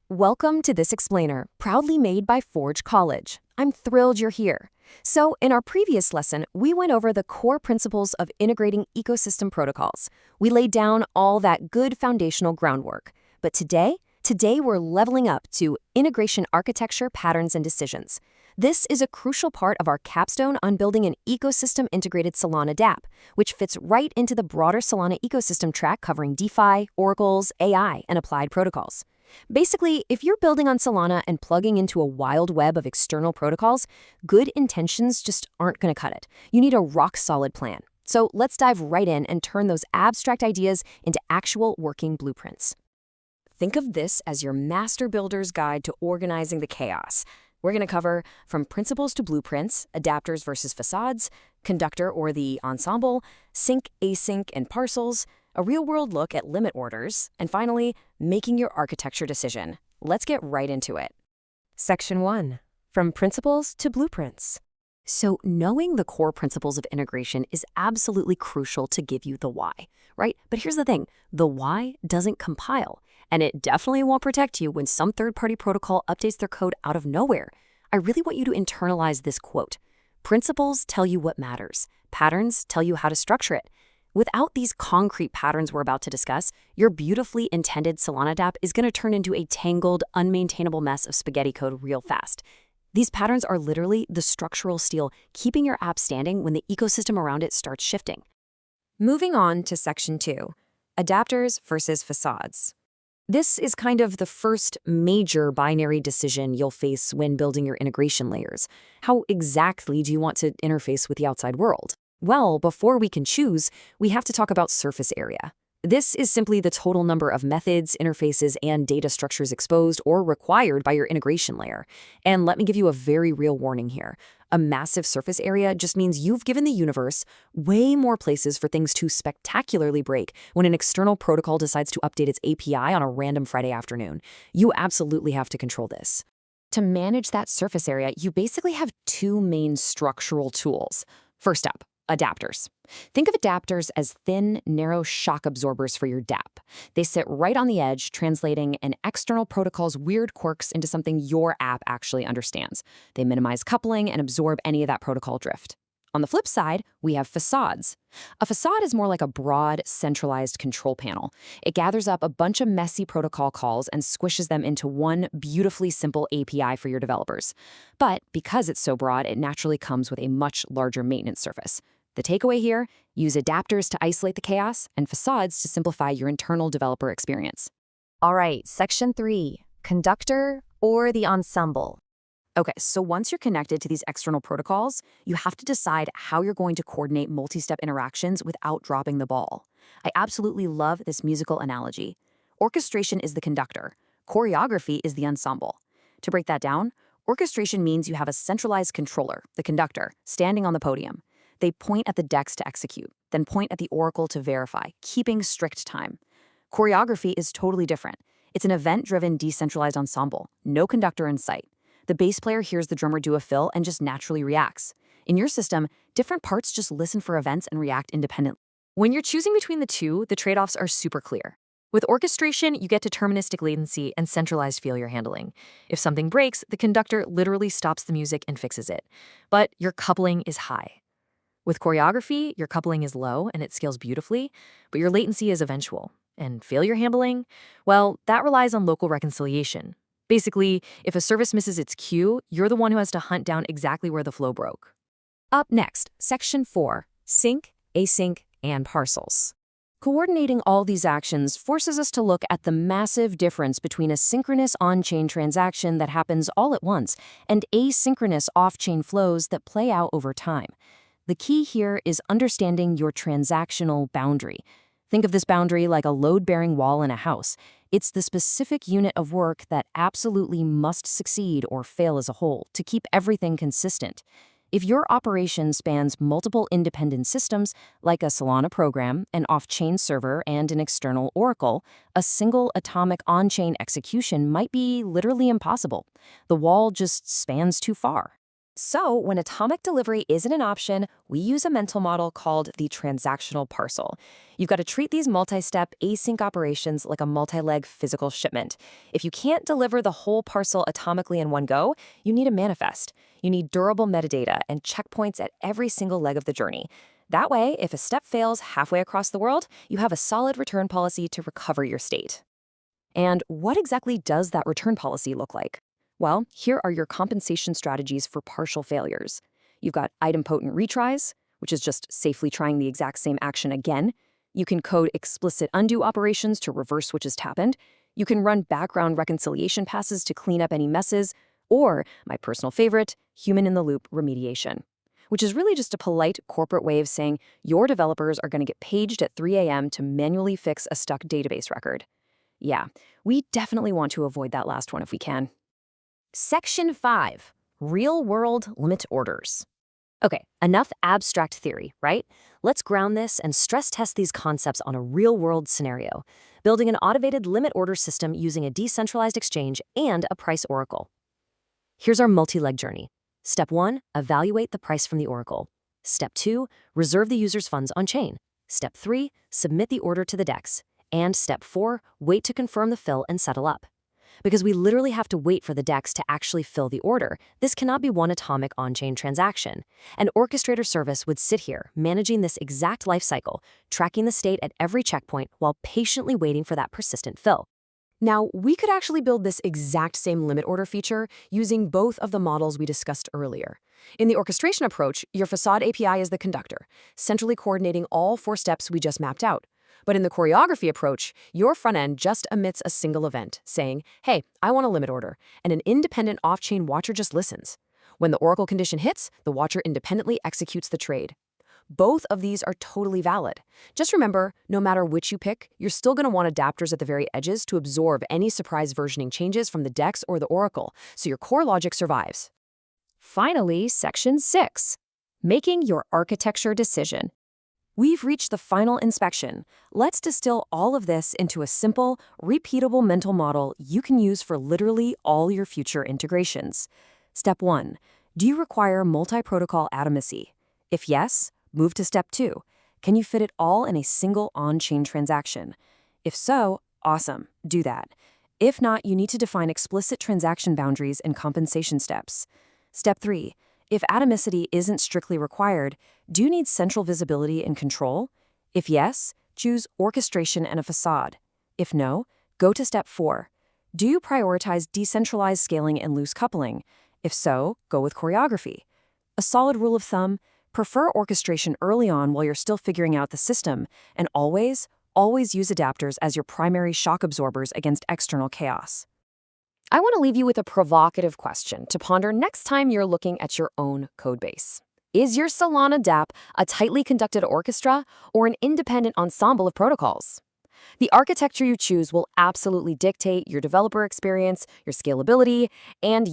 Welcome to this explainer, proudly made by Forge College. I'm thrilled you're here. So, in our previous lesson, we went over the core principles of integrating ecosystem protocols. We laid down all that good foundational groundwork. But today we're leveling up to integration architecture, patterns, and decisions. This is a crucial part of our capstone on building an ecosystem-integrated Solana DApp, which fits right into the broader Solana ecosystem track covering DeFi, oracles, AI, and applied protocols. Basically, if you're building on Solana and plugging into a wild web of external protocols, good intentions just aren't going to cut it. You need a rock-solid plan. So let's dive right in and turn those abstract ideas into actual working blueprints. Think of this as your master builder's guide to organizing the chaos. We're going to cover from principles to blueprints, adapters versus facades, conductor or the ensemble, sync, async, and parcels, a real-world look at limit orders, and finally, making your architecture decision. Let's get right into it. Section 1. From principles to blueprints. So knowing the core principles of integration is absolutely crucial to give you the why, right? But here's the thing, the why doesn't compile, and it definitely won't protect you when some third-party protocol updates their code out of nowhere. I really want you to internalize this quote. Principles tell you what matters. Patterns tell you how to structure it. Without these concrete patterns we're about to discuss, your beautifully intended Solana DApp is going to turn into a tangled, unmaintainable mess of spaghetti code real fast. These patterns are literally the structural steel keeping your app standing when the ecosystem around it starts shifting. Moving on to Section 2, adapters versus facades. This is kind of the first major binary decision you'll face when building your integration layers. How exactly do you want to interface with the outside world? Well, before we can choose, we have to talk about surface area. This is simply the total number of methods, interfaces, and data structures exposed or required by your integration layer. And let me give you a very real warning here. A massive surface area just means you've given the universe way more places for things to spectacularly break when an external protocol decides to update its API on a random Friday afternoon. You absolutely have to control this. To manage that surface area, you basically have two main structural tools. First up, adapters. Think of adapters as thin, narrow shock absorbers for your DApp. They sit right on the edge, translating an external protocol's weird quirks into something your app actually understands. They minimize coupling and absorb any of that protocol drift. On the flip side, we have facades. A facade is more like a broad, centralized control panel. It gathers up a bunch of messy protocol calls and squishes them into one beautifully simple API for your developers. But because it's so broad, it naturally comes with a much larger maintenance surface. The takeaway here, use adapters to isolate the chaos and facades to simplify your internal developer experience. All right, Section 3, conductor or the ensemble. Okay, so once you're connected to these external protocols, you have to decide how you're going to coordinate multi-step interactions without dropping the ball. I absolutely love this musical analogy. Orchestration is the conductor. Choreography is the ensemble. To break that down, orchestration means you have a centralized controller, the conductor, standing on the podium. They point at the decks to execute, then point at the oracle to verify, keeping strict time. Choreography is totally different. It's an event-driven, decentralized ensemble, no conductor in sight. The bass player hears the drummer do a fill and just naturally reacts. In your system, different parts just listen for events and react independently. When you're choosing between the two, the trade-offs are super clear. With orchestration, you get deterministic latency and centralized failure handling. If something breaks, the conductor literally stops the music and fixes it. But your coupling is high. With choreography, your coupling is low and it scales beautifully, but your latency is eventual. And failure handling? Well, that relies on local reconciliation. Basically, if a service misses its queue, you're the one who has to hunt down exactly where the flow broke. Up next, Section 4, sync, async, and parcels. Coordinating all these actions forces us to look at the massive difference between a synchronous on-chain transaction that happens all at once and asynchronous off-chain flows that play out over time. The key here is understanding your transactional boundary. Think of this boundary like a load-bearing wall in a house. It's the specific unit of work that absolutely must succeed or fail as a whole to keep everything consistent. If your operation spans multiple independent systems, like a Solana program, an off-chain server, and an external oracle, a single atomic on-chain execution might be literally impossible. The wall just spans too far. So, when atomic delivery isn't an option, we use a mental model called the transactional parcel. You've got to treat these multi-step async operations like a multi-leg physical shipment. If you can't deliver the whole parcel atomically in one go, you need a manifest. You need durable metadata and checkpoints at every single leg of the journey. That way, if a step fails halfway across the world, you have a solid return policy to recover your state. And what exactly does that return policy look like? Well, here are your compensation strategies for partial failures. You've got idempotent retries, which is just safely trying the exact same action again. You can code explicit undo operations to reverse what just happened. You can run background reconciliation passes to clean up any messes. Or, my personal favorite, human-in-the-loop remediation, which is really just a polite corporate way of saying your developers are going to get paged at 3 a.m. to manually fix a stuck database record. Yeah, we definitely want to avoid that last one if we can. Section 5. Real-world limit orders. Okay, enough abstract theory, right? Let's ground this and stress test these concepts on a real-world scenario, building an automated limit order system using a decentralized exchange and a price oracle. Here's our multi-leg journey. Step 1, evaluate the price from the oracle. Step 2, reserve the user's funds on-chain. Step 3, submit the order to the DEX. And Step 4, wait to confirm the fill and settle up. Because we literally have to wait for the DEX to actually fill the order, this cannot be one atomic on-chain transaction. An orchestrator service would sit here, managing this exact life cycle, tracking the state at every checkpoint while patiently waiting for that persistent fill. Now, we could actually build this exact same limit order feature using both of the models we discussed earlier. In the orchestration approach, your facade API is the conductor, centrally coordinating all 4 steps we just mapped out. But in the choreography approach, your front end just emits a single event, saying, hey, I want a limit order, and an independent off-chain watcher just listens. When the oracle condition hits, the watcher independently executes the trade. Both of these are totally valid. Just remember, no matter which you pick, you're still going to want adapters at the very edges to absorb any surprise versioning changes from the DEX or the oracle, so your core logic survives. Finally, Section 6. Making your architecture decision. We've reached the final inspection. Let's distill all of this into a simple, repeatable mental model you can use for literally all your future integrations. Step 1. Do you require multi-protocol atomacy? If yes, move to Step 2. Can you fit it all in a single on-chain transaction? If so, awesome, do that. If not, you need to define explicit transaction boundaries and compensation steps. Step 3. If atomicity isn't strictly required, do you need central visibility and control? If yes, choose orchestration and a facade. If no, go to Step 4. Do you prioritize decentralized scaling and loose coupling? If so, go with choreography. A solid rule of thumb, prefer orchestration early on while you're still figuring out the system, and always use adapters as your primary shock absorbers against external chaos. I want to leave you with a provocative question to ponder next time you're looking at your own codebase. Is your Solana DApp a tightly conducted orchestra or an independent ensemble of protocols? The architecture you choose will absolutely dictate your developer experience, your scalability, and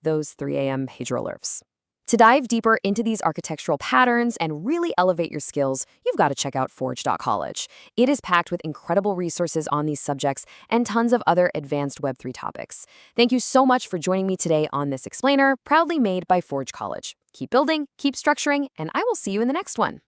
those 3 a.m. pager alerts. To dive deeper into these architectural patterns and really elevate your skills, you've got to check out forge.college. It is packed with incredible resources on these subjects and tons of other advanced Web3 topics. Thank you so much for joining me today on this explainer, proudly made by Forge College. Keep building, keep structuring, and I will see you in the next one.